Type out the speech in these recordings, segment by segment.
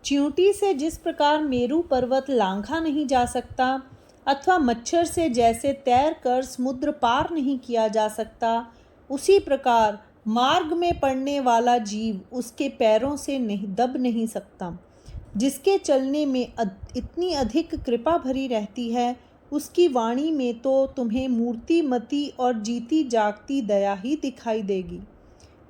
चींटी से जिस प्रकार मेरू पर्वत लांघा नहीं जा सकता, अथवा मच्छर से जैसे तैर कर समुद्र पार नहीं किया जा सकता, उसी प्रकार मार्ग में पड़ने वाला जीव उसके पैरों से दब नहीं सकता। जिसके चलने में इतनी अधिक कृपा भरी रहती है, उसकी वाणी में तो तुम्हें मूर्तिमती और जीती जागती दया ही दिखाई देगी।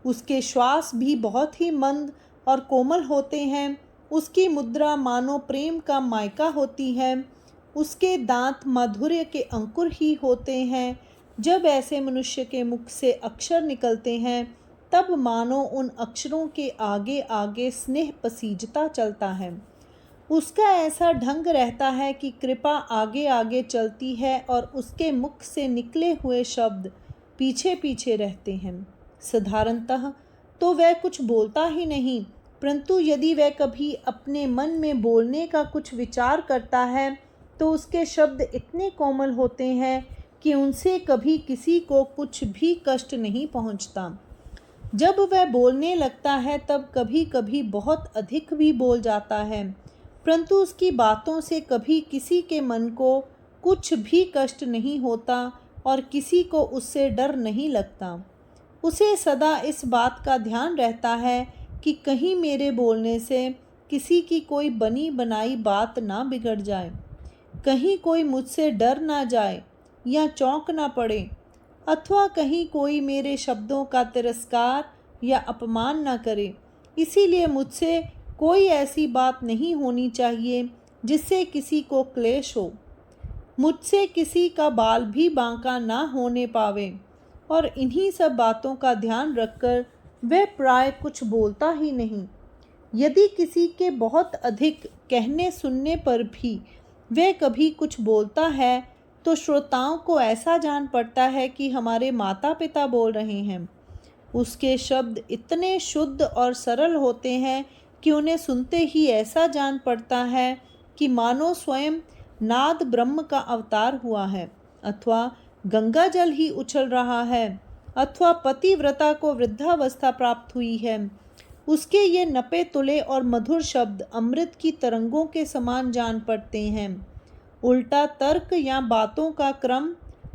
उसके श्वास भी बहुत ही मंद और कोमल होते हैं। उसकी मुद्रा मानो प्रेम का मायका होती है। उसके दांत माधुर्य के अंकुर ही होते हैं। जब ऐसे मनुष्य के मुख से अक्षर निकलते हैं, तब मानो उन अक्षरों के आगे आगे स्नेह पसीजता चलता है। उसका ऐसा ढंग रहता है कि कृपा आगे आगे चलती है और उसके मुख से निकले हुए शब्द पीछे पीछे रहते हैं। साधारणतः तो वह कुछ बोलता ही नहीं, परंतु यदि वह कभी अपने मन में बोलने का कुछ विचार करता है, तो उसके शब्द इतने कोमल होते हैं कि उनसे कभी किसी को कुछ भी कष्ट नहीं पहुंचता। जब वह बोलने लगता है, तब कभी कभी बहुत अधिक भी बोल जाता है, परंतु उसकी बातों से कभी किसी के मन को कुछ भी कष्ट नहीं होता और किसी को उससे डर नहीं लगता। उसे सदा इस बात का ध्यान रहता है कि कहीं मेरे बोलने से किसी की कोई बनी बनाई बात ना बिगड़ जाए, कहीं कोई मुझसे डर ना जाए या चौंक ना पड़े, अथवा कहीं कोई मेरे शब्दों का तिरस्कार या अपमान ना करे। इसीलिए मुझसे कोई ऐसी बात नहीं होनी चाहिए जिससे किसी को क्लेश हो। मुझसे किसी का बाल भी बांका ना होने पावे, और इन्हीं सब बातों का ध्यान रखकर वह प्राय कुछ बोलता ही नहीं। यदि किसी के बहुत अधिक कहने सुनने पर भी वह कभी कुछ बोलता है, तो श्रोताओं को ऐसा जान पड़ता है कि हमारे माता पिता बोल रहे हैं। उसके शब्द इतने शुद्ध और सरल होते हैं कि उन्हें सुनते ही ऐसा जान पड़ता है कि मानो स्वयं नाद ब्रह्म का अवतार हुआ है, अथवा गंगा जल ही उछल रहा है, अथवा पतिव्रता को वृद्धावस्था प्राप्त हुई है। उसके ये नपे तुले और मधुर शब्द अमृत की तरंगों के समान जान पड़ते हैं। उल्टा तर्क या बातों का क्रम,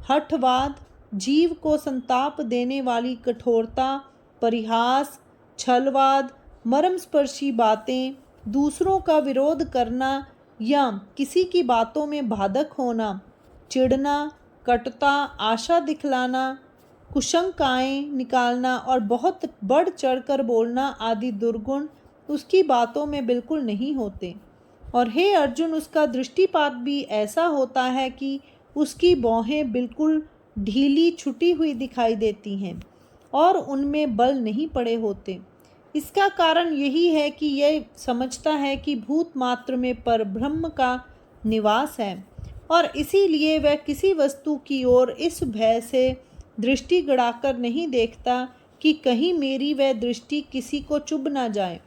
हठवाद, जीव को संताप देने वाली कठोरता, परिहास, छलवाद, मर्मस्पर्शी बातें, दूसरों का विरोध करना या किसी की बातों में बाधक होना, चिढ़ना, कटुता, आशा दिखलाना, कुशंकाएं निकालना और बहुत बढ़ चढ़कर बोलना आदि दुर्गुण उसकी बातों में बिल्कुल नहीं होते। और हे अर्जुन, उसका दृष्टिपात भी ऐसा होता है कि उसकी भौहें बिल्कुल ढीली छुटी हुई दिखाई देती हैं और उनमें बल नहीं पड़े होते। इसका कारण यही है कि यह समझता है कि भूत मात्र में परब्रह्म का निवास है, और इसीलिए वह किसी वस्तु की ओर इस भय से दृष्टि गड़ाकर नहीं देखता कि कहीं मेरी वह दृष्टि किसी को चुभ ना जाए।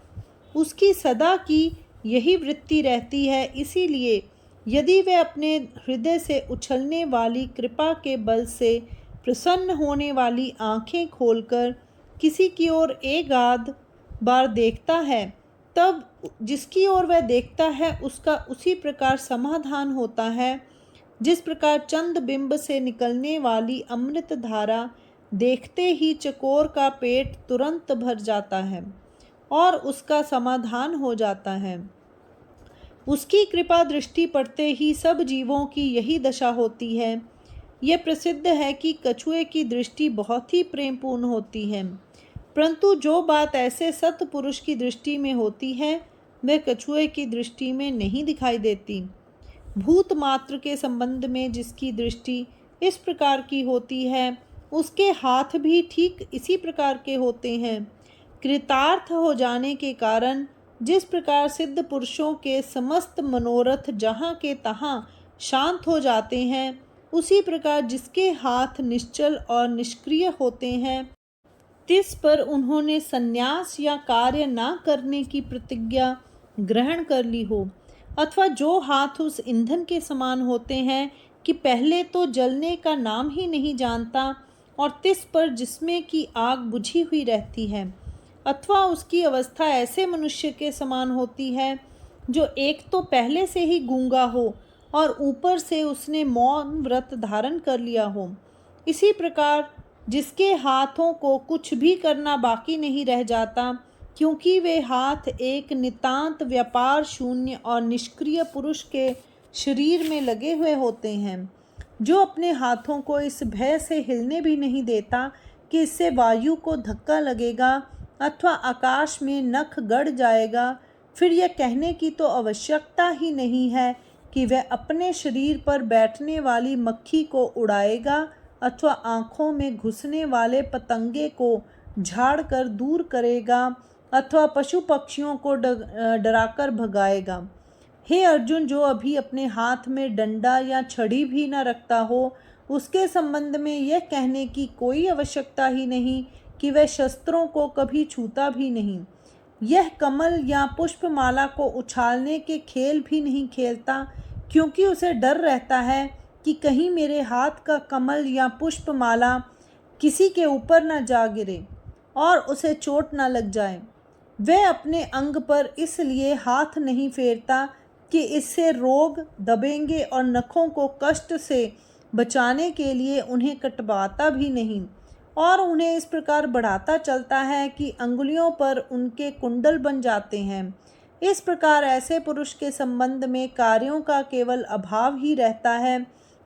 उसकी सदा की यही वृत्ति रहती है। इसीलिए यदि वह अपने हृदय से उछलने वाली कृपा के बल से प्रसन्न होने वाली आंखें खोलकर किसी की ओर एक आध बार देखता है, तब जिसकी ओर वह देखता है उसका उसी प्रकार समाधान होता है जिस प्रकार चंद बिंब से निकलने वाली अमृत धारा देखते ही चकोर का पेट तुरंत भर जाता है और उसका समाधान हो जाता है। उसकी कृपा दृष्टि पड़ते ही सब जीवों की यही दशा होती है। यह प्रसिद्ध है कि कछुए की दृष्टि बहुत ही प्रेमपूर्ण होती है, परंतु जो बात ऐसे सत्पुरुष की दृष्टि में होती है, वह कछुए की दृष्टि में नहीं दिखाई देती। भूत मात्र के संबंध में जिसकी दृष्टि इस प्रकार की होती है, उसके हाथ भी ठीक इसी प्रकार के होते हैं। कृतार्थ हो जाने के कारण जिस प्रकार सिद्ध पुरुषों के समस्त मनोरथ जहाँ के तहाँ शांत हो जाते हैं, उसी प्रकार जिसके हाथ निश्चल और निष्क्रिय होते हैं, तिस पर उन्होंने संन्यास या कार्य ना करने की प्रतिज्ञा ग्रहण कर ली हो, अथवा जो हाथ उस ईंधन के समान होते हैं कि पहले तो जलने का नाम ही नहीं जानता और तिस पर जिसमें की आग बुझी हुई रहती है, अथवा उसकी अवस्था ऐसे मनुष्य के समान होती है जो एक तो पहले से ही गूंगा हो और ऊपर से उसने मौन व्रत धारण कर लिया हो। इसी प्रकार जिसके हाथों को कुछ भी करना बाकी नहीं रह जाता, क्योंकि वे हाथ एक नितांत व्यापार शून्य और निष्क्रिय पुरुष के शरीर में लगे हुए होते हैं, जो अपने हाथों को इस भय से हिलने भी नहीं देता कि इससे वायु को धक्का लगेगा अथवा आकाश में नख गड़ जाएगा, फिर यह कहने की तो आवश्यकता ही नहीं है कि वह अपने शरीर पर बैठने वाली मक्खी को उड़ाएगा अथवा आँखों में घुसने वाले पतंगे को झाड़ कर दूर करेगा अथवा पशु पक्षियों को डराकर भगाएगा। हे अर्जुन, जो अभी अपने हाथ में डंडा या छड़ी भी न रखता हो, उसके संबंध में यह कहने की कोई आवश्यकता ही नहीं कि वह शस्त्रों को कभी छूता भी नहीं। यह कमल या पुष्पमाला को उछालने के खेल भी नहीं खेलता, क्योंकि उसे डर रहता है कि कहीं मेरे हाथ का कमल या पुष्पमाला किसी के ऊपर न जा गिरे और उसे चोट न लग जाए। वह अपने अंग पर इसलिए हाथ नहीं फेरता कि इससे रोग दबेंगे और नखों को कष्ट से बचाने के लिए उन्हें कटवाता भी नहीं, और उन्हें इस प्रकार बढ़ाता चलता है कि अंगुलियों पर उनके कुंडल बन जाते हैं। इस प्रकार ऐसे पुरुष के संबंध में कार्यों का केवल अभाव ही रहता है।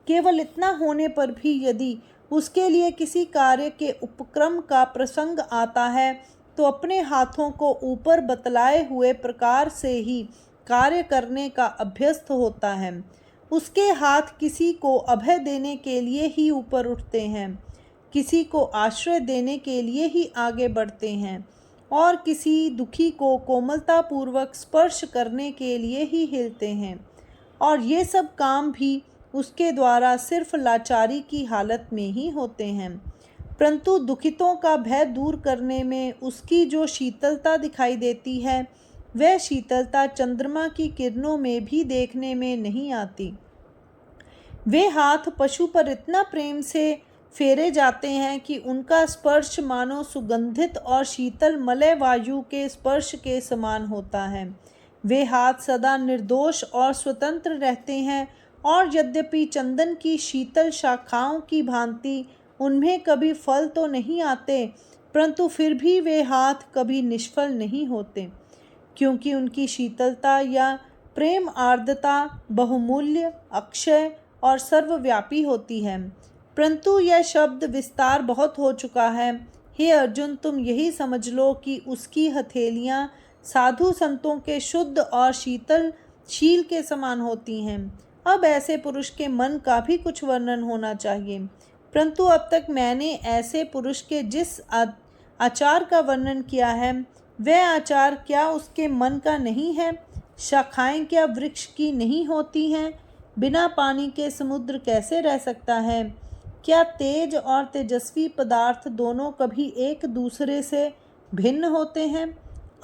केवल इतना होने पर भी यदि उसके लिए किसी कार्य के उपक्रम का प्रसंग आता है, तो अपने हाथों को ऊपर बतलाए हुए प्रकार से ही कार्य करने का अभ्यस्त होता है। उसके हाथ किसी को अभय देने के लिए ही ऊपर उठते हैं, किसी को आश्रय देने के लिए ही आगे बढ़ते हैं, और किसी दुखी को कोमलतापूर्वक स्पर्श करने के लिए ही हिलते हैं। और ये सब काम भी उसके द्वारा सिर्फ लाचारी की हालत में ही होते हैं। परंतु दुखितों का भय दूर करने में उसकी जो शीतलता दिखाई देती है, वह शीतलता चंद्रमा की किरणों में भी देखने में नहीं आती। वे हाथ पशु पर इतना प्रेम से फेरे जाते हैं कि उनका स्पर्श मानो सुगंधित और शीतल मलय वायु के स्पर्श के समान होता है। वे हाथ सदा निर्दोष और स्वतंत्र रहते हैं, और यद्यपि चंदन की शीतल शाखाओं की भांति उनमें कभी फल तो नहीं आते, परंतु फिर भी वे हाथ कभी निष्फल नहीं होते, क्योंकि उनकी शीतलता या प्रेम आर्द्रता बहुमूल्य, अक्षय और सर्वव्यापी होती है। परंतु यह शब्द विस्तार बहुत हो चुका है। हे अर्जुन, तुम यही समझ लो कि उसकी हथेलियाँ साधु संतों के शुद्ध और शीतल शील के समान होती हैं। अब ऐसे पुरुष के मन का भी कुछ वर्णन होना चाहिए, परंतु अब तक मैंने ऐसे पुरुष के जिस आचार का वर्णन किया है, वह आचार क्या उसके मन का नहीं है? शाखाएं क्या वृक्ष की नहीं होती हैं? बिना पानी के समुद्र कैसे रह सकता है? क्या तेज और तेजस्वी पदार्थ दोनों कभी एक दूसरे से भिन्न होते हैं?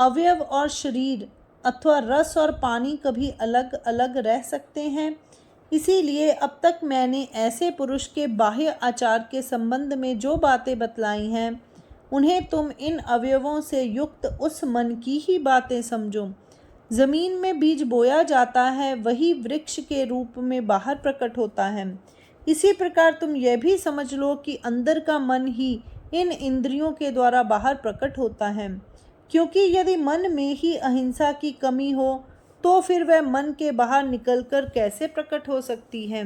अवयव और शरीर अथवा रस और पानी कभी अलग अलग रह सकते हैं? इसीलिए अब तक मैंने ऐसे पुरुष के बाह्य आचार के संबंध में जो बातें बतलाई हैं, उन्हें तुम इन अवयवों से युक्त उस मन की ही बातें समझो। जमीन में बीज बोया जाता है, वही वृक्ष के रूप में बाहर प्रकट होता है। इसी प्रकार तुम यह भी समझ लो कि अंदर का मन ही इन इंद्रियों के द्वारा बाहर प्रकट होता है, क्योंकि यदि मन में ही अहिंसा की कमी हो, तो फिर वह मन के बाहर निकलकर कैसे प्रकट हो सकती है?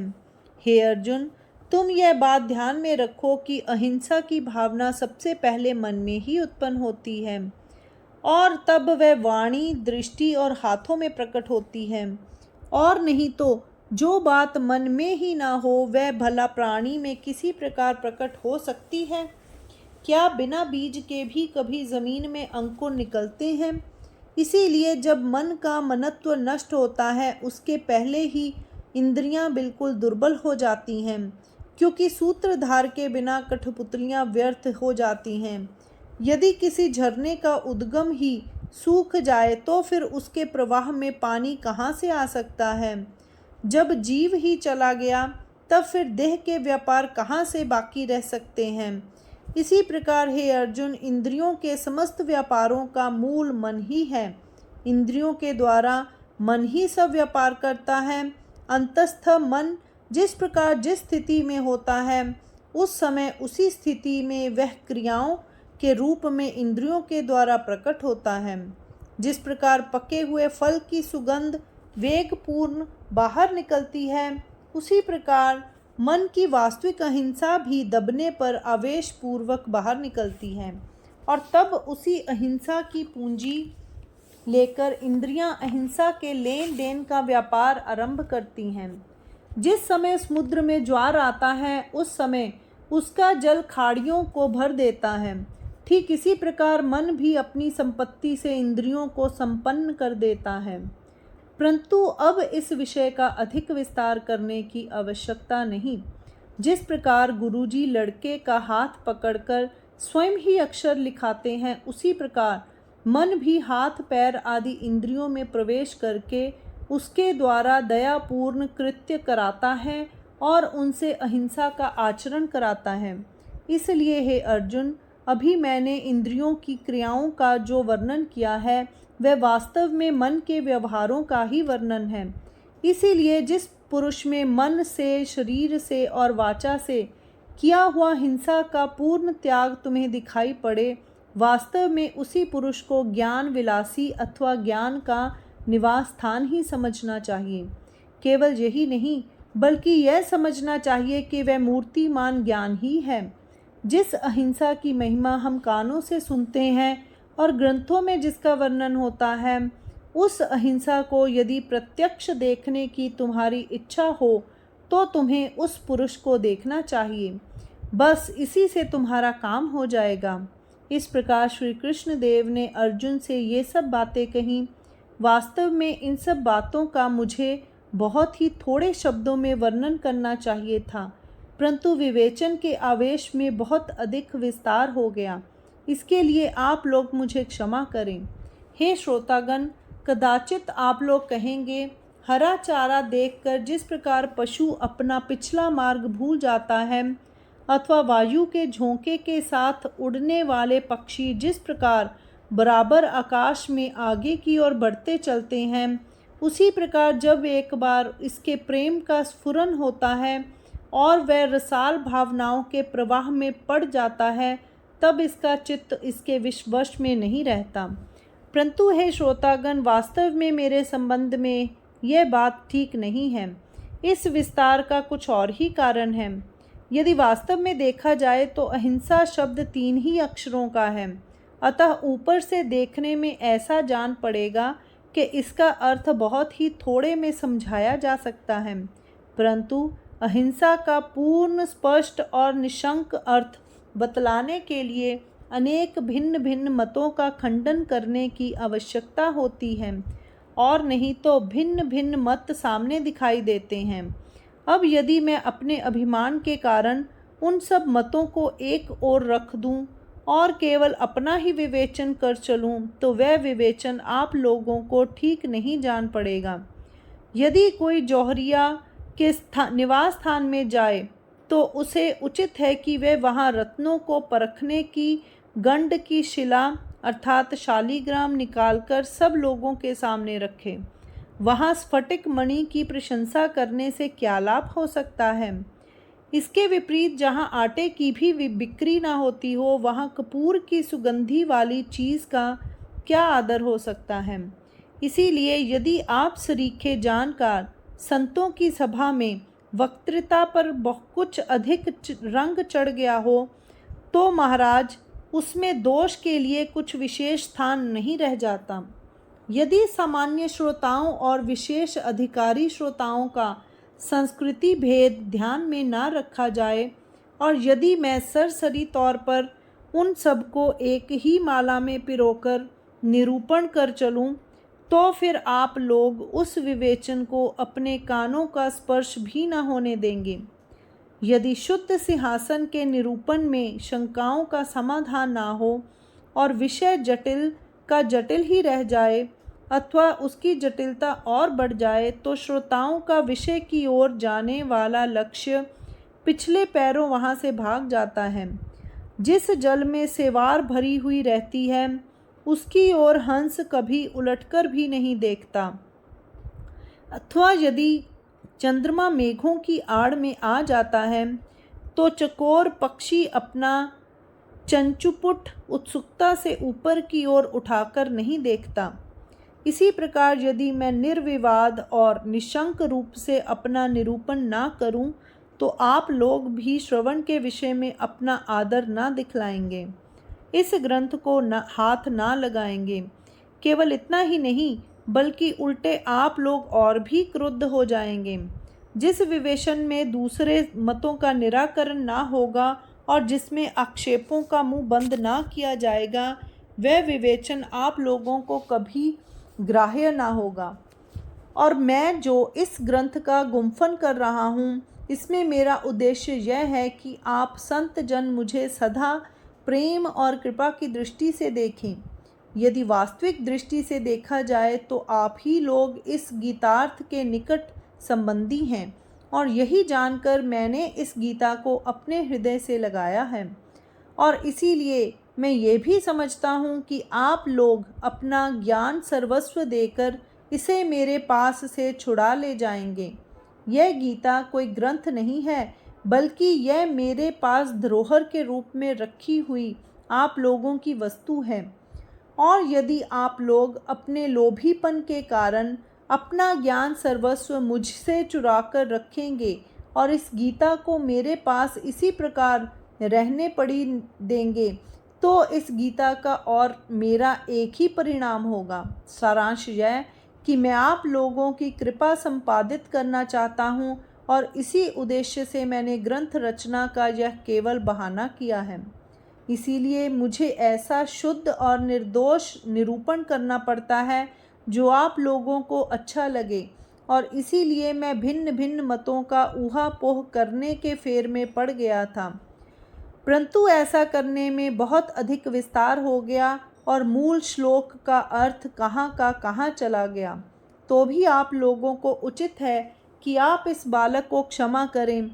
हे अर्जुन, तुम यह बात ध्यान में रखो कि अहिंसा की भावना सबसे पहले मन में ही उत्पन्न होती है, और तब वह वाणी, दृष्टि और हाथों में प्रकट होती है। और नहीं तो जो बात मन में ही ना हो, वह भला प्राणी में किसी प्रकार प्रकट हो सकती है? क्या बिना बीज के भी कभी जमीन में अंकुर निकलते हैं? इसीलिए जब मन का मनत्व नष्ट होता है, उसके पहले ही इंद्रियां बिल्कुल दुर्बल हो जाती हैं, क्योंकि सूत्रधार के बिना कठपुतलियां व्यर्थ हो जाती हैं। यदि किसी झरने का उद्गम ही सूख जाए, तो फिर उसके प्रवाह में पानी कहाँ से आ सकता है? जब जीव ही चला गया, तब फिर देह के व्यापार कहाँ से बाकी रह सकते हैं? इसी प्रकार हे अर्जुन, इंद्रियों के समस्त व्यापारों का मूल मन ही है। इंद्रियों के द्वारा मन ही सब व्यापार करता है। अंतस्थ मन जिस प्रकार जिस स्थिति में होता है, उस समय उसी स्थिति में वह क्रियाओं के रूप में इंद्रियों के द्वारा प्रकट होता है। जिस प्रकार पके हुए फल की सुगंध वेगपूर्ण बाहर निकलती है, उसी प्रकार मन की वास्तविक अहिंसा भी दबने पर आवेश पूर्वक बाहर निकलती है, और तब उसी अहिंसा की पूंजी लेकर इंद्रियां अहिंसा के लेन देन का व्यापार आरंभ करती हैं। जिस समय समुद्र में ज्वार आता है, उस समय उसका जल खाड़ियों को भर देता है। ठीक इसी प्रकार मन भी अपनी संपत्ति से इंद्रियों को संपन्न कर देता है। परंतु अब इस विषय का अधिक विस्तार करने की आवश्यकता नहीं। जिस प्रकार गुरुजी लड़के का हाथ पकड़कर स्वयं ही अक्षर लिखाते हैं, उसी प्रकार मन भी हाथ पैर आदि इंद्रियों में प्रवेश करके उसके द्वारा दयापूर्ण कृत्य कराता है और उनसे अहिंसा का आचरण कराता है। इसलिए हे अर्जुन, अभी मैंने इंद्रियों की क्रियाओं का जो वर्णन किया है, वह वास्तव में मन के व्यवहारों का ही वर्णन है। इसीलिए जिस पुरुष में मन से, शरीर से और वाचा से किया हुआ हिंसा का पूर्ण त्याग तुम्हें दिखाई पड़े, वास्तव में उसी पुरुष को ज्ञान विलासी अथवा ज्ञान का निवास स्थान ही समझना चाहिए। केवल यही नहीं, बल्कि यह समझना चाहिए कि वह मूर्तिमान ज्ञान ही है। जिस अहिंसा की महिमा हम कानों से सुनते हैं और ग्रंथों में जिसका वर्णन होता है, उस अहिंसा को यदि प्रत्यक्ष देखने की तुम्हारी इच्छा हो तो तुम्हें उस पुरुष को देखना चाहिए। बस इसी से तुम्हारा काम हो जाएगा। इस प्रकार श्री कृष्ण देव ने अर्जुन से ये सब बातें कहीं। वास्तव में इन सब बातों का मुझे बहुत ही थोड़े शब्दों में वर्णन करना चाहिए था, परंतु विवेचन के आवेश में बहुत अधिक विस्तार हो गया। इसके लिए आप लोग मुझे क्षमा करें। हे श्रोतागण, कदाचित आप लोग कहेंगे, हरा चारा देखकर जिस प्रकार पशु अपना पिछला मार्ग भूल जाता है, अथवा वायु के झोंके के साथ उड़ने वाले पक्षी जिस प्रकार बराबर आकाश में आगे की ओर बढ़ते चलते हैं, उसी प्रकार जब एक बार इसके प्रेम का स्फुरन होता है और वह रसाल भावनाओं के प्रवाह में पड़ जाता है, तब इसका चित्त इसके विवश में नहीं रहता। परंतु हे श्रोतागण, वास्तव में मेरे संबंध में यह बात ठीक नहीं है। इस विस्तार का कुछ और ही कारण है। यदि वास्तव में देखा जाए तो अहिंसा शब्द 3 ही अक्षरों का है, अतः ऊपर से देखने में ऐसा जान पड़ेगा कि इसका अर्थ बहुत ही थोड़े में समझाया जा सकता है, परंतु अहिंसा का पूर्ण, स्पष्ट और निशंक अर्थ बतलाने के लिए अनेक भिन्न भिन्न मतों का खंडन करने की आवश्यकता होती है, और नहीं तो भिन्न भिन्न मत सामने दिखाई देते हैं। अब यदि मैं अपने अभिमान के कारण उन सब मतों को एक ओर रख दूं और केवल अपना ही विवेचन कर चलूं, तो वह विवेचन आप लोगों को ठीक नहीं जान पड़ेगा। यदि कोई जौहरिया के निवास स्थान में जाए तो उसे उचित है कि वह वहाँ रत्नों को परखने की गंड की शिला अर्थात शालीग्राम निकालकर सब लोगों के सामने रखे। वहाँ स्फटिक मणि की प्रशंसा करने से क्या लाभ हो सकता है? इसके विपरीत जहाँ आटे की भी बिक्री ना होती हो, वहाँ कपूर की सुगंधी वाली चीज़ का क्या आदर हो सकता है? इसीलिए यदि आप सरीखे जानकार संतों की सभा में वक्तृता पर कुछ अधिक रंग चढ़ गया हो, तो महाराज उसमें दोष के लिए कुछ विशेष स्थान नहीं रह जाता। यदि सामान्य श्रोताओं और विशेष अधिकारी श्रोताओं का संस्कृति भेद ध्यान में ना रखा जाए, और यदि मैं सरसरी तौर पर उन सबको एक ही माला में पिरोकर निरूपण कर चलूं, तो फिर आप लोग उस विवेचन को अपने कानों का स्पर्श भी न होने देंगे। यदि शुद्ध सिंहासन के निरूपण में शंकाओं का समाधान ना हो और विषय जटिल का जटिल ही रह जाए अथवा उसकी जटिलता और बढ़ जाए, तो श्रोताओं का विषय की ओर जाने वाला लक्ष्य पिछले पैरों वहाँ से भाग जाता है। जिस जल में सेवार भरी हुई रहती है, उसकी ओर हंस कभी उलटकर भी नहीं देखता। अथवा यदि चंद्रमा मेघों की आड़ में आ जाता है तो चकोर पक्षी अपना चंचुपुट उत्सुकता से ऊपर की ओर उठाकर नहीं देखता। इसी प्रकार यदि मैं निर्विवाद और निशंक रूप से अपना निरूपण ना करूं, तो आप लोग भी श्रवण के विषय में अपना आदर ना दिखलाएंगे, इस ग्रंथ को हाथ ना लगाएंगे। केवल इतना ही नहीं, बल्कि उल्टे आप लोग और भी क्रुद्ध हो जाएंगे। जिस विवेचन में दूसरे मतों का निराकरण ना होगा और जिसमें आक्षेपों का मुंह बंद ना किया जाएगा, वह विवेचन आप लोगों को कभी ग्राह्य ना होगा। और मैं जो इस ग्रंथ का गुम्फन कर रहा हूँ, इसमें मेरा उद्देश्य यह है कि आप संत जन मुझे सदा प्रेम और कृपा की दृष्टि से देखें। यदि वास्तविक दृष्टि से देखा जाए तो आप ही लोग इस गीतार्थ के निकट संबंधी हैं, और यही जानकर मैंने इस गीता को अपने हृदय से लगाया है। और इसीलिए मैं ये भी समझता हूँ कि आप लोग अपना ज्ञान सर्वस्व देकर इसे मेरे पास से छुड़ा ले जाएंगे। यह गीता कोई ग्रंथ नहीं है, बल्कि यह मेरे पास धरोहर के रूप में रखी हुई आप लोगों की वस्तु है। और यदि आप लोग अपने लोभीपन के कारण अपना ज्ञान सर्वस्व मुझसे चुरा कर रखेंगे और इस गीता को मेरे पास इसी प्रकार रहने पड़ी देंगे, तो इस गीता का और मेरा एक ही परिणाम होगा। सारांश यह कि मैं आप लोगों की कृपा संपादित करना चाहता हूँ, और इसी उद्देश्य से मैंने ग्रंथ रचना का यह केवल बहाना किया है। इसीलिए मुझे ऐसा शुद्ध और निर्दोष निरूपण करना पड़ता है जो आप लोगों को अच्छा लगे, और इसीलिए मैं भिन्न भिन्न मतों का ऊहापोह करने के फेर में पड़ गया था। परंतु ऐसा करने में बहुत अधिक विस्तार हो गया और मूल श्लोक का अर्थ कहाँ का कहाँ चला गया। तो भी आप लोगों को उचित है कि आप इस बालक को क्षमा करें।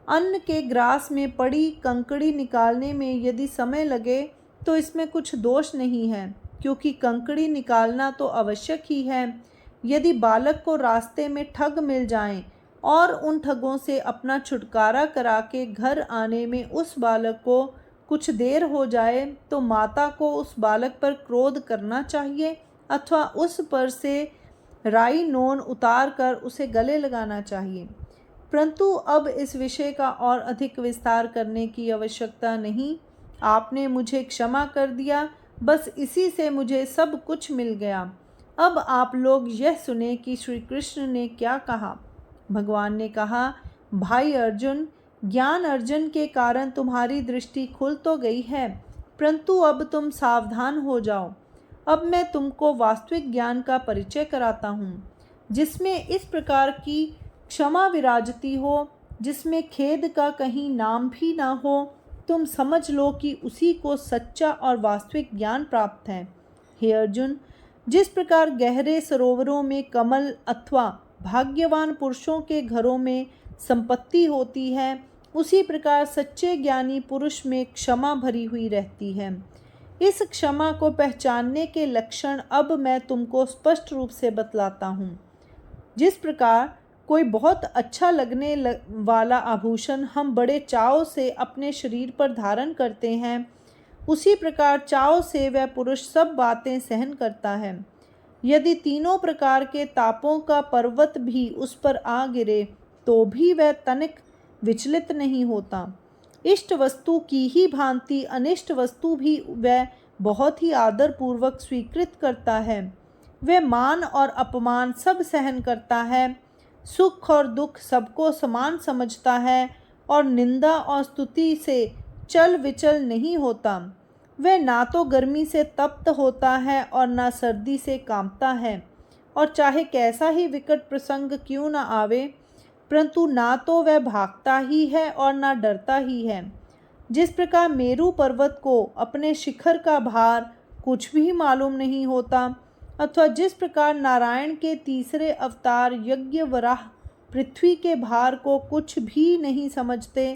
अन्न के ग्रास में पड़ी कंकड़ी निकालने में यदि समय लगे तो इसमें कुछ दोष नहीं है, क्योंकि कंकड़ी निकालना तो आवश्यक ही है। यदि बालक को रास्ते में ठग मिल जाएं और उन ठगों से अपना छुटकारा करा के घर आने में उस बालक को कुछ देर हो जाए, तो माता को उस बालक पर क्रोध करना चाहिए अथवा उस पर से राई नोन उतार कर उसे गले लगाना चाहिए। परंतु अब इस विषय का और अधिक विस्तार करने की आवश्यकता नहीं। आपने मुझे क्षमा कर दिया, बस इसी से मुझे सब कुछ मिल गया। अब आप लोग यह सुने कि श्री कृष्ण ने क्या कहा। भगवान ने कहा, भाई अर्जुन, ज्ञान अर्जन के कारण तुम्हारी दृष्टि खुल तो गई है, परंतु अब तुम सावधान हो जाओ। अब मैं तुमको वास्तविक ज्ञान का परिचय कराता हूँ, जिसमें इस प्रकार की क्षमा विराजती हो, जिसमें खेद का कहीं नाम भी ना हो। तुम समझ लो कि उसी को सच्चा और वास्तविक ज्ञान प्राप्त है। हे अर्जुन, जिस प्रकार गहरे सरोवरों में कमल अथवा भाग्यवान पुरुषों के घरों में संपत्ति होती है, उसी प्रकार सच्चे ज्ञानी पुरुष में क्षमा भरी हुई रहती है। इस क्षमा को पहचानने के लक्षण अब मैं तुमको स्पष्ट रूप से बतलाता हूँ। जिस प्रकार कोई बहुत अच्छा लगने वाला आभूषण हम बड़े चाव से अपने शरीर पर धारण करते हैं, उसी प्रकार चाव से वह पुरुष सब बातें सहन करता है। यदि तीनों प्रकार के तापों का पर्वत भी उस पर आ गिरे तो भी वह तनिक विचलित नहीं होता। इष्ट वस्तु की ही भांति अनिष्ट वस्तु भी वह बहुत ही आदरपूर्वक स्वीकृत करता है। वह मान और अपमान सब सहन करता है, सुख और दुख सबको समान समझता है और निंदा और स्तुति से चल विचल नहीं होता। वह ना तो गर्मी से तप्त होता है और ना सर्दी से कांपता है, और चाहे कैसा ही विकट प्रसंग क्यों न आवे, परंतु ना तो वह भागता ही है और ना डरता ही है। जिस प्रकार मेरू पर्वत को अपने शिखर का भार कुछ भी मालूम नहीं होता, अथवा जिस प्रकार नारायण के तीसरे अवतार यज्ञ वराह पृथ्वी के भार को कुछ भी नहीं समझते,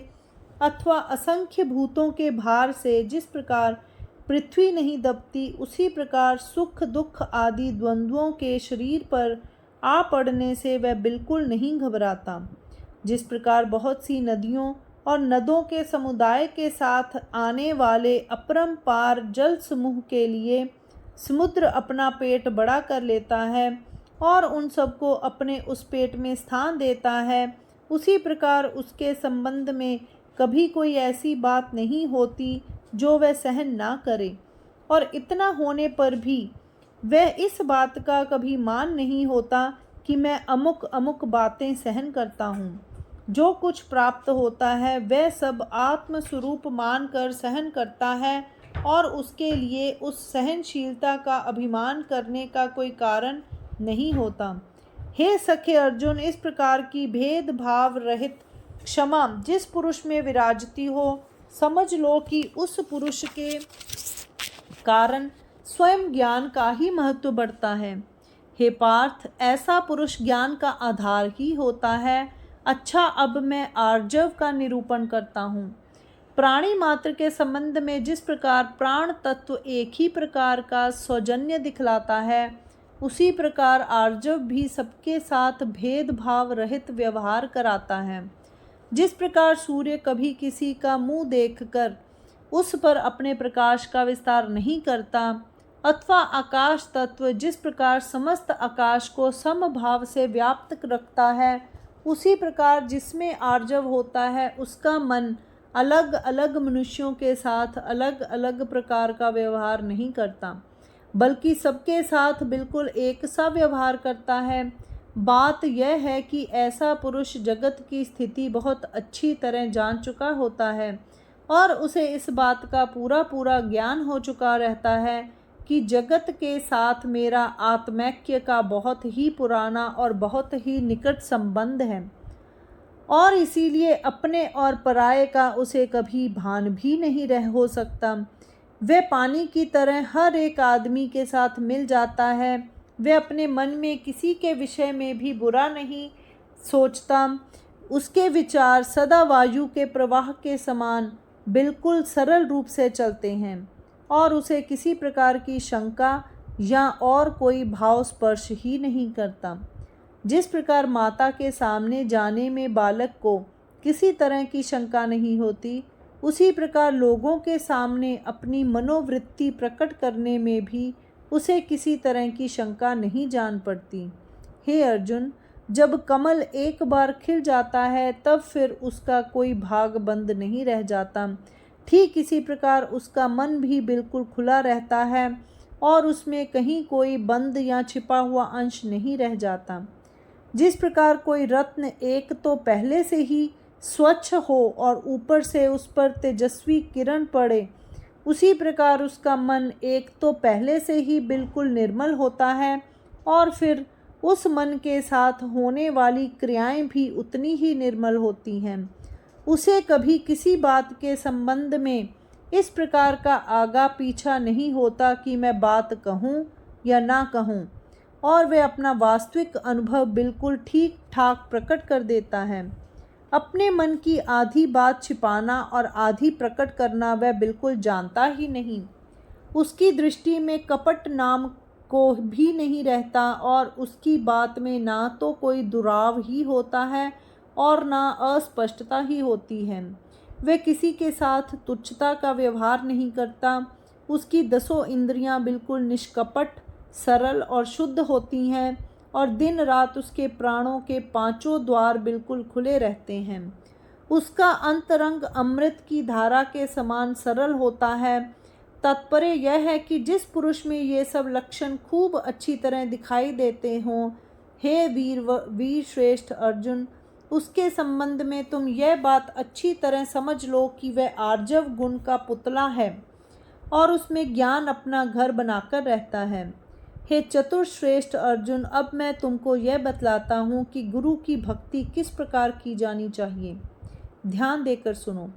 अथवा असंख्य भूतों के भार से जिस प्रकार पृथ्वी नहीं दबती, उसी प्रकार सुख दुख आदि द्वंद्वों के शरीर पर आ पड़ने से वह बिल्कुल नहीं घबराता। जिस प्रकार बहुत सी नदियों और नदों के समुदाय के साथ आने वाले अपरंपार जल समूह के लिए समुद्र अपना पेट बड़ा कर लेता है और उन सबको अपने उस पेट में स्थान देता है, उसी प्रकार उसके संबंध में कभी कोई ऐसी बात नहीं होती जो वह सहन ना करे। और इतना होने पर भी वह इस बात का कभी मान नहीं होता कि मैं अमुक अमुक बातें सहन करता हूँ। जो कुछ प्राप्त होता है वह सब आत्म स्वरूप मानकर सहन करता है और उसके लिए उस सहनशीलता का अभिमान करने का कोई कारण नहीं होता। हे सखे अर्जुन, इस प्रकार की भेदभाव रहित क्षमा जिस पुरुष में विराजती हो, समझ लो कि उस पुरुष के कारण स्वयं ज्ञान का ही महत्व बढ़ता है। हे पार्थ, ऐसा पुरुष ज्ञान का आधार ही होता है। अच्छा, अब मैं आर्जव का निरूपण करता हूँ। प्राणी मात्र के संबंध में जिस प्रकार प्राण तत्व एक ही प्रकार का सौजन्य दिखलाता है, उसी प्रकार आर्जव भी सबके साथ भेदभाव रहित व्यवहार कराता है। जिस प्रकार सूर्य कभी किसी का मुंह देखकर उस पर अपने प्रकाश का विस्तार नहीं करता, अथवा आकाश तत्व जिस प्रकार समस्त आकाश को समभाव से व्याप्त रखता है, उसी प्रकार जिसमें आर्जव होता है उसका मन अलग अलग मनुष्यों के साथ अलग अलग प्रकार का व्यवहार नहीं करता, बल्कि सबके साथ बिल्कुल एक सा व्यवहार करता है। बात यह है कि ऐसा पुरुष जगत की स्थिति बहुत अच्छी तरह जान चुका होता है और उसे इस बात का पूरा पूरा ज्ञान हो चुका रहता है कि जगत के साथ मेरा आत्मैक्य का बहुत ही पुराना और बहुत ही निकट संबंध है और इसीलिए अपने और पराये का उसे कभी भान भी नहीं रह हो सकता। वह पानी की तरह हर एक आदमी के साथ मिल जाता है। वह अपने मन में किसी के विषय में भी बुरा नहीं सोचता। उसके विचार सदा वायु के प्रवाह के समान बिल्कुल सरल रूप से चलते हैं और उसे किसी प्रकार की शंका या और कोई भाव स्पर्श ही नहीं करता। जिस प्रकार माता के सामने जाने में बालक को किसी तरह की शंका नहीं होती, उसी प्रकार लोगों के सामने अपनी मनोवृत्ति प्रकट करने में भी उसे किसी तरह की शंका नहीं जान पड़ती। हे अर्जुन, जब कमल एक बार खिल जाता है तब फिर उसका कोई भाग बंद नहीं रह जाता। ठीक इसी प्रकार उसका मन भी बिल्कुल खुला रहता है और उसमें कहीं कोई बंद या छिपा हुआ अंश नहीं रह जाता। जिस प्रकार कोई रत्न एक तो पहले से ही स्वच्छ हो और ऊपर से उस पर तेजस्वी किरण पड़े, उसी प्रकार उसका मन एक तो पहले से ही बिल्कुल निर्मल होता है और फिर उस मन के साथ होने वाली क्रियाएं भी उतनी ही निर्मल होती हैं। उसे कभी किसी बात के संबंध में इस प्रकार का आगा पीछा नहीं होता कि मैं बात कहूँ या ना कहूँ, और वह अपना वास्तविक अनुभव बिल्कुल ठीक ठाक प्रकट कर देता है। अपने मन की आधी बात छिपाना और आधी प्रकट करना वह बिल्कुल जानता ही नहीं। उसकी दृष्टि में कपट नाम को भी नहीं रहता और उसकी बात में ना तो कोई दुराव ही होता है और ना अस्पष्टता ही होती है। वह किसी के साथ तुच्छता का व्यवहार नहीं करता। उसकी 10 इंद्रियां बिल्कुल निष्कपट, सरल और शुद्ध होती हैं और दिन रात उसके प्राणों के 5 द्वार बिल्कुल खुले रहते हैं। उसका अंतरंग अमृत की धारा के समान सरल होता है। तात्पर्य यह है कि जिस पुरुष में ये सब लक्षण खूब अच्छी तरह दिखाई देते हों, हे वीर श्रेष्ठ अर्जुन, उसके संबंध में तुम यह बात अच्छी तरह समझ लो कि वह आर्जव गुण का पुतला है और उसमें ज्ञान अपना घर बनाकर रहता है। हे चतुर्श्रेष्ठ अर्जुन, अब मैं तुमको यह बतलाता हूँ कि गुरु की भक्ति किस प्रकार की जानी चाहिए। ध्यान देकर सुनो।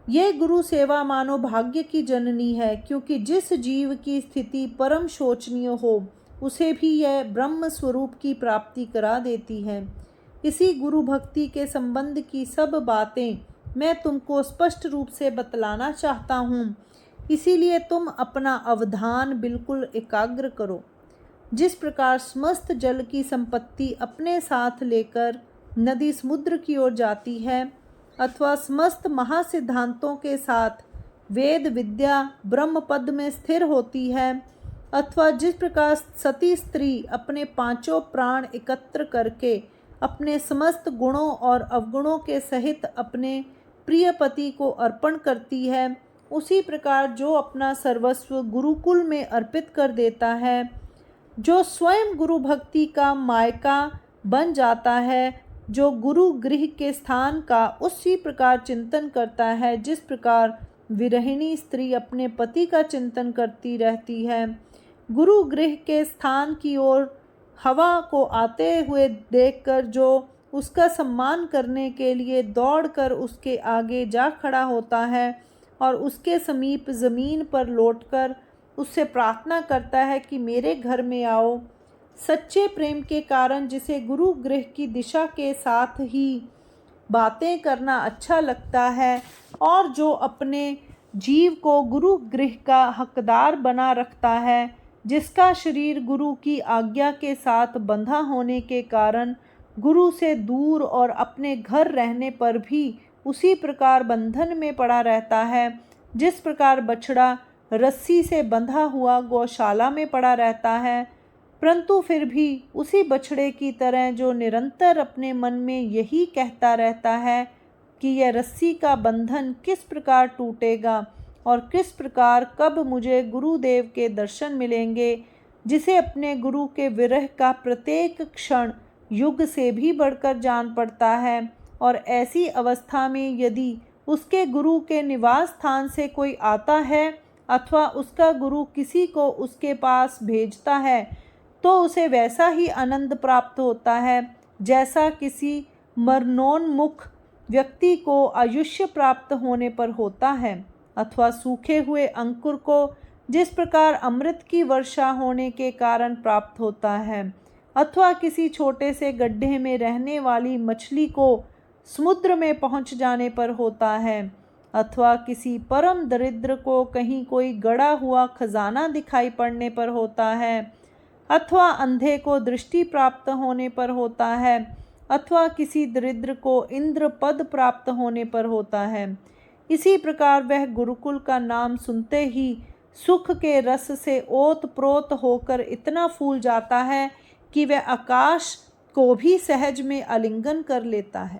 यह गुरु सेवा मानो भाग्य की जननी है, क्योंकि जिस जीव की स्थिति परम शोचनीय हो उसे भी यह ब्रह्म स्वरूप की प्राप्ति करा देती है। इसी गुरु भक्ति के संबंध की सब बातें मैं तुमको स्पष्ट रूप से बतलाना चाहता हूँ, इसीलिए तुम अपना अवधान बिल्कुल एकाग्र करो। जिस प्रकार समस्त जल की संपत्ति अपने साथ लेकर नदी समुद्र की ओर जाती है, अथवा समस्त महासिद्धांतों के साथ वेद विद्या ब्रह्म पद में स्थिर होती है, अथवा जिस प्रकार सती स्त्री अपने पांचों प्राण एकत्र करके अपने समस्त गुणों और अवगुणों के सहित अपने प्रिय पति को अर्पण करती है, उसी प्रकार जो अपना सर्वस्व गुरुकुल में अर्पित कर देता है, जो स्वयं गुरु भक्ति का मायका बन जाता है, जो गुरु गृह के स्थान का उसी प्रकार चिंतन करता है जिस प्रकार विरहिणी स्त्री अपने पति का चिंतन करती रहती है। गुरु गृह के स्थान की ओर हवा को आते हुए देखकर जो उसका सम्मान करने के लिए दौड़कर उसके आगे जा खड़ा होता है और उसके समीप ज़मीन पर लौटकर उससे प्रार्थना करता है कि मेरे घर में आओ, सच्चे प्रेम के कारण जिसे गुरु गृह की दिशा के साथ ही बातें करना अच्छा लगता है और जो अपने जीव को गुरु गृह का हकदार बना रखता है, जिसका शरीर गुरु की आज्ञा के साथ बंधा होने के कारण गुरु से दूर और अपने घर रहने पर भी उसी प्रकार बंधन में पड़ा रहता है, जिस प्रकार बछड़ा रस्सी से बंधा हुआ गौशाला में पड़ा रहता है, परंतु फिर भी उसी बछड़े की तरह जो निरंतर अपने मन में यही कहता रहता है कि यह रस्सी का बंधन किस प्रकार टूटेगा और किस प्रकार कब मुझे गुरुदेव के दर्शन मिलेंगे, जिसे अपने गुरु के विरह का प्रत्येक क्षण युग से भी बढ़कर जान पड़ता है। और ऐसी अवस्था में यदि उसके गुरु के निवास स्थान से कोई आता है अथवा उसका गुरु किसी को उसके पास भेजता है, तो उसे वैसा ही आनंद प्राप्त होता है जैसा किसी मरणोन्मुख व्यक्ति को आयुष्य प्राप्त होने पर होता है, अथवा सूखे हुए अंकुर को जिस प्रकार अमृत की वर्षा होने के कारण प्राप्त होता है, अथवा किसी छोटे से गड्ढे में रहने वाली मछली को समुद्र में पहुंच जाने पर होता है, अथवा किसी परम दरिद्र को कहीं कोई गड़ा हुआ खजाना दिखाई पड़ने पर होता है, अथवा अंधे को दृष्टि प्राप्त होने पर होता है, अथवा किसी दरिद्र को इंद्र पद प्राप्त होने पर होता है। इसी प्रकार वह गुरुकुल का नाम सुनते ही सुख के रस से ओत प्रोत होकर इतना फूल जाता है कि वह आकाश को भी सहज में आलिंगन कर लेता है।